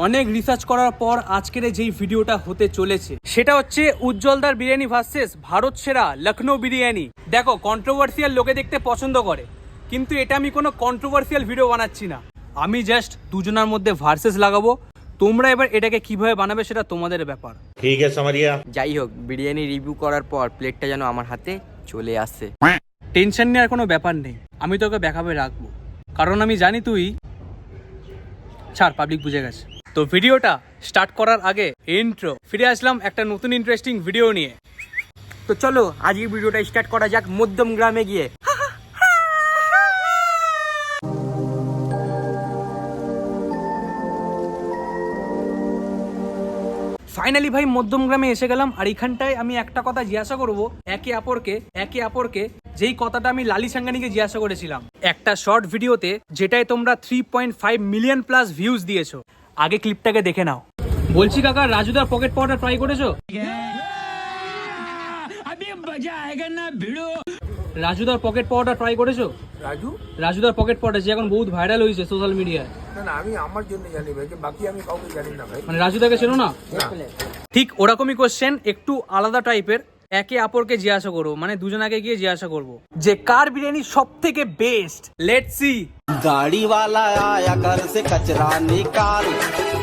অনেক রিসার্চ করার পর আজকের যেই ভিডিওটা হতে চলেছে সেটা হচ্ছে উজ্জ্বলদার বিরিয়ানি ভার্সেস ভারত সেরা লখনৌ বিরিয়ানি। দেখো, কন্ট্রোভার্সিয়াল লোকে দেখতে পছন্দ করে, কিন্তু এটা আমি কোনো কন্ট্রোভার্সিয়াল ভিডিও বানাচ্ছি না। আমি জাস্ট দুজনের মধ্যে ভার্সেস লাগাবো। তোমরা এবার এটাকে কিভাবে বানাবে সেটা তোমাদের ব্যাপার। ঠিক আছে সামারিয়া। যাই হোক, বিরিয়ানি রিভিউ করার পর প্লেটটা যেন আমার হাতে চলে আসে। টেনশন নেওয়ার কোনো ব্যাপার নেই, আমি তোকে ব্যাকআপে রাখবো, কারণ আমি জানি তুই ছাড়, পাবলিক বুঝে গেছে। তো ভিডিওটা স্টার্ট করার আগে ইন্ট্রো, ফিরে আসলাম একটা নতুন ইন্টারেস্টিং ভিডিও নিয়ে। তো চলো আজকে ভিডিওটা স্টার্ট করা যাক মধ্যম গ্রামে গিয়ে। ফাইনালি ভাই মধ্যম গ্রামে এসে গেলাম। আর এখানটায় আমি একটা কথা জিজ্ঞাসা করবো একে অপরকে যেই কথাটা আমি লালি সাঙ্গানিকে জিজ্ঞাসা করেছিলাম একটা শর্ট ভিডিওতে, যেটায় তোমরা 3.5 মিলিয়ন প্লাস ভিউজ দিয়েছো। আগে ক্লিপটাকে দেখে নাও। বলছি কাকা, রাজুদার পকেট পাওয়াটা ট্রাই করেছো? রাজুদার পকেট পাওয়াটা ট্রাই করেছো? রাজুদার পকেট পাওয়াটা যে এখন বহুত ভাইরাল হয়েছে সোশ্যাল মিডিয়ায়। না, আমি আমার জন্য জানি ভাই, বাকি আমি কাউকে জানি না ভাই। মানে রাজুদাকে চেনো না? ঠিক ওরকমই কোশ্চেন, একটু আলাদা টাইপের। একে অপরকে জিজ্ঞাসা করবো, মানে দুজনাকে গিয়ে জিজ্ঞাসা করবো যে কার বিরিয়ানি সব থেকে বেস্ট। Let's see. गाड़ी वाला आया घर से कचरा निकाल,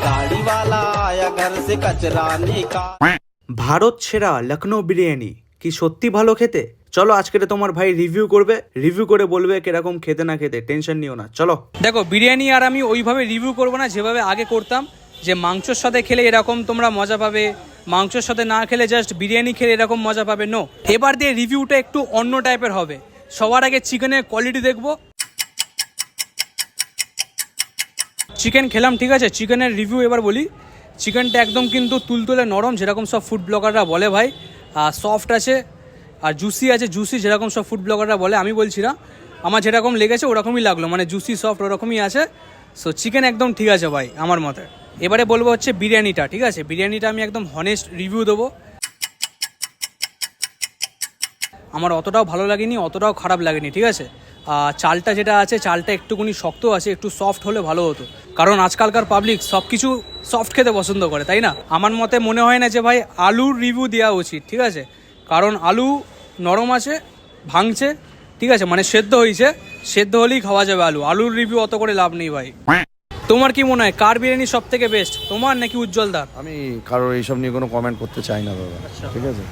गाड़ी वाला आया घर से कचरा निकाल। ভারত সেরা লখনৌ বিরিয়ানি কি সত্যি ভালো খেতে? চলো আজকে তোমার ভাই রিভিউ করবে, রিভিউ করে বলবে কিরকম খেতে না খেতে। টেনশন নিও না, চলো। দেখো, বিরিয়ানি আর আমি ওইভাবে রিভিউ করবো না যেভাবে আগে করতাম, যে মাংসর সাথে খেলে এরকম তোমরা মজা পাবে, মাংসর সাথে না খেলে জাস্ট বিরিয়ানি খেলে এরকম মজা পাবে। নো, এবার দিয়ে রিভিউটা একটু অন্য টাইপের হবে। সবার আগে চিকেনের কোয়ালিটি দেখবো। চিকেন খেলাম, ঠিক আছে, চিকেনের রিভিউ এবার বলি। চিকেনটা একদম কিন্তু তুলতুলে নরম, যেরকম সব ফুড ব্লগাররা বলে ভাই। সফট আছে আর জুসি আছে, জুসি যেরকম সব ফুড ব্লগাররা বলে। আমি বলছি না, আমার যেরকম লেগেছে ওরকমই লাগলো, মানে জুসি সফট ওরকমই আছে। সো চিকেন একদম ঠিক আছে ভাই আমার মতে। এবারে বলবো হচ্ছে বিরিয়ানিটা, ঠিক আছে, বিরিয়ানিটা আমি একদম হনেস্ট রিভিউ দেবো। আমার অতটাও ভালো লাগেনি, অতটাও খারাপ লাগেনি, ঠিক আছে। চালটা যেটা আছে, চালটা একটুখানি শক্ত আছে, একটু সফট হলে ভালো হতো, কারণ আজকালকার পাবলিক সব কিছু সফট খেতে পছন্দ করে, তাই না? আমার মতে মনে হয় না যে ভাই আলুর রিভিউ দেওয়া উচিত, ঠিক আছে, কারণ আলু নরম আছে, ভাঙছে, ঠিক আছে, মানে সেদ্ধ হয়েছে, সেদ্ধ হলেই খাওয়া যাবে আলু। আলুর রিভিউ অত করে লাভ নেই ভাই। তোমার কি মনে হয় কার বিরিয়ানি সব থেকে বেস্ট, তোমার নাকি উজ্জ্বলদার? আমি কারোর এইসব নিয়ে কোনো কমেন্ট করতে চাই না দাদা, ঠিক আছে?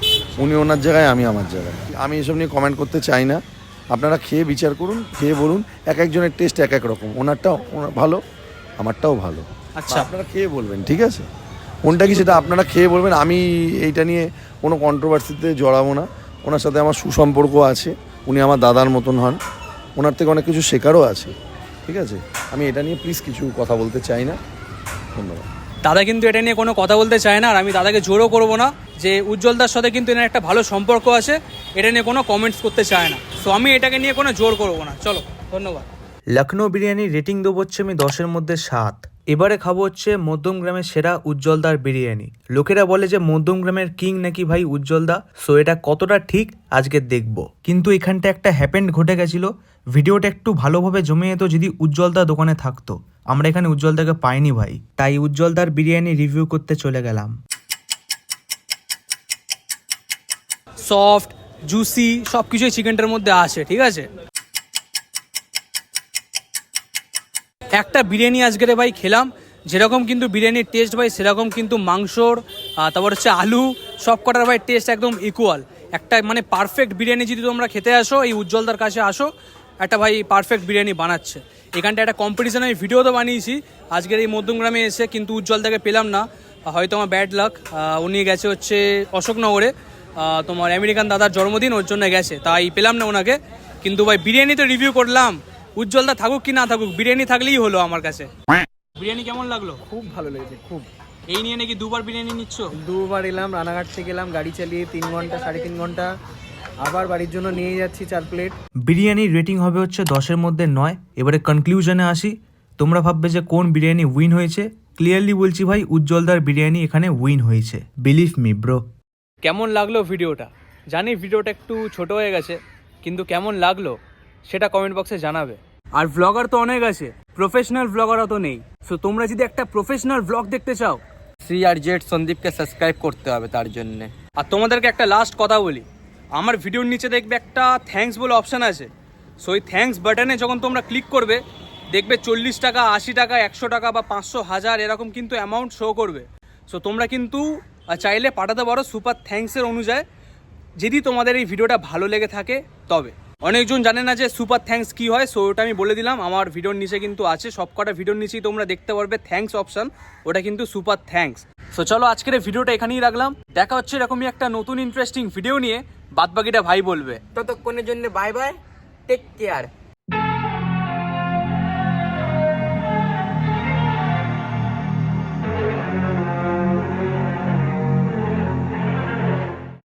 উনি ওনার জায়গায়, আমি আমার জায়গায়। আমি এসব নিয়ে কমেন্ট করতে চাই না। আপনারা খেয়ে বিচার করুন, খেয়ে বলুন। এক একজনের টেস্ট এক এক রকম, ওনারটাও ভালো, আমারটাও ভালো। আচ্ছা, আপনারা খেয়ে বলবেন, ঠিক আছে? কোনটা কি সেটা আপনারা খেয়ে বলবেন। আমি এইটা নিয়ে কোনো কন্ট্রোভার্সিতে জড়াবো না। ওনার সাথে আমার সুসম্পর্ক আছে, উনি আমার দাদার মতন হন, ওনার থেকে অনেক কিছু শেখারও আছে, ঠিক আছে? আমি এটা নিয়ে প্লিজ কিছু কথা বলতে চাই না। ধন্যবাদ। দাদা কিন্তু এটা নিয়ে কোনো কথা বলতে চায় না, আর আমি দাদাকে জোরও করবো না। যে উজ্জ্বলদার সাথে কিন্তু এনার একটা ভালো সম্পর্ক আছে, এটা নিয়ে কোনো কমেন্টস করতে চায় না। সো আমি এটাকে নিয়ে কোনো জোর করবো না। চলো, ধন্যবাদ। লখনৌ বিরিয়ানির রেটিং দেবো হচ্ছে আমি 10-এর মধ্যে 7। এবারে খাবো হচ্ছে মধ্যম গ্রামের সেরা উজ্জ্বলদার বিরিয়ানি। লোকেরা বলে যে মধ্যম গ্রামের কিং নাকি ভাই উজ্জ্বলদা। সো এটা কতটা ঠিক আজকে দেখবো। কিন্তু এখানটা একটা হ্যাপেন্ড ঘটে গেছিল। ভিডিওটা একটু ভালোভাবে জমে যেত যদি উজ্জ্বলদা দোকানে থাকতো। আমরা এখানে উজ্জ্বলদাকে পাইনি ভাই, তাই উজ্জ্বলদার বিরিয়ানি রিভিউ করতে চলে গেলাম। সফট, জুসি সব কিছুই চিকেনটার মধ্যে আছে, ঠিক আছে। একটা বিরিয়ানি আজকের ভাই খেলাম, যেরকম কিন্তু বিরিয়ানির টেস্ট ভাই সেরকম কিন্তু মাংসর, তারপর হচ্ছে আলু, সব কটার ভাই টেস্ট একদম ইকুয়াল। একটা মানে পারফেক্ট বিরিয়ানি যদি তোমরা খেতে আসো, এই উজ্জ্বলদার কাছে আসো, একটা ভাই পারফেক্ট বিরিয়ানি বানাচ্ছে। এখানটা একটা কম্পিটিশন আমি ভিডিও তো বানিয়েছি আজকের এই মধ্যমগ্রামে এসে, কিন্তু উজ্জ্বলদাকে পেলাম না। হয়তো আমার ব্যাড লাক, উনি গেছে হচ্ছে অশোকনগরে, তোমার আমেরিকান দাদার জন্মদিন, ওর জন্য গেছে, তাই পেলাম না ওনাকে। কিন্তু ভাই বিরিয়ানি তো রিভিউ করলাম, উজ্জ্বলদা থাকুক কি না থাকুক, বিরিয়ানি থাকলেই হলো আমার কাছে। বিরিয়ানি কেমন লাগলো? খুব ভালো লেগেছে, খুব। এই নিয়ে নাকি দুবার বিরিয়ানি নিচ্ছ? দুবার এলাম, রানাঘাট থেকে এলাম গাড়ি চালিয়ে 3 ঘন্টা 3.5 ঘন্টা, আবার বাড়ির জন্য নিয়ে যাচ্ছি 4 প্লেট। বিরিয়ানির রেটিং হবে হচ্ছে 10-এর মধ্যে 9। এবারে কনক্লুশনে আসি। তোমরা ভাববে যে কোন বিরিয়ানি উইন হয়েছে, ক্লিয়ারলি বলছি ভাই উজ্জ্বলদার বিরিয়ানি এখানে উইন হয়েছে। Believe me bro. কেমন লাগলো ভিডিওটা? জানি ভিডিওটা একটু ছোট হয়ে গেছে, কিন্তু কেমন লাগলো সেটা কমেন্ট বক্সে জানাবে। আর ব্লগার তো অনেক আছে, প্রফেশনাল ব্লগারও তো নেই। সো তোমরা যদি একটা প্রফেশনাল ব্লগ দেখতে চাও, CRZ সন্দীপকে সাবস্ক্রাইব করতে হবে তার জন্যে। আর তোমাদেরকে একটা লাস্ট কথা বলি, আমার ভিডিওর নিচে দেখবে একটা থ্যাঙ্কস বলে অপশান আছে। সো ওই থ্যাঙ্কস বাটনে যখন তোমরা ক্লিক করবে, দেখবে 40 টাকা, 80 টাকা, 100 টাকা বা 500, 1000 এরকম কিন্তু অ্যামাউন্ট শো করবে। সো তোমরা কিন্তু চাইলে পাঠাতে পারো সুপার থ্যাঙ্কসের অনুযায়ী, যদি তোমাদের এই ভিডিওটা ভালো লেগে থাকে তবে। অনেকজন জানে না যে সুপার থ্যাঙ্কস কী হয়, সো ওটা আমি বলে দিলাম। আমার ভিডিওর নিচে কিন্তু আছে, সব কটা ভিডিওর নিচেই তোমরা দেখতে পারবে থ্যাঙ্কস অপশান, ওটা কিন্তু সুপার থ্যাঙ্কস। সো চলো আজকের এই ভিডিওটা এখানেই রাখলাম, দেখা হচ্ছে এরকমই একটা নতুন ইন্টারেস্টিং ভিডিও নিয়ে, বাদবাকিটা ভাই বলবে। ততক্ষণের জন্য বাই বাই, টেক কেয়ার।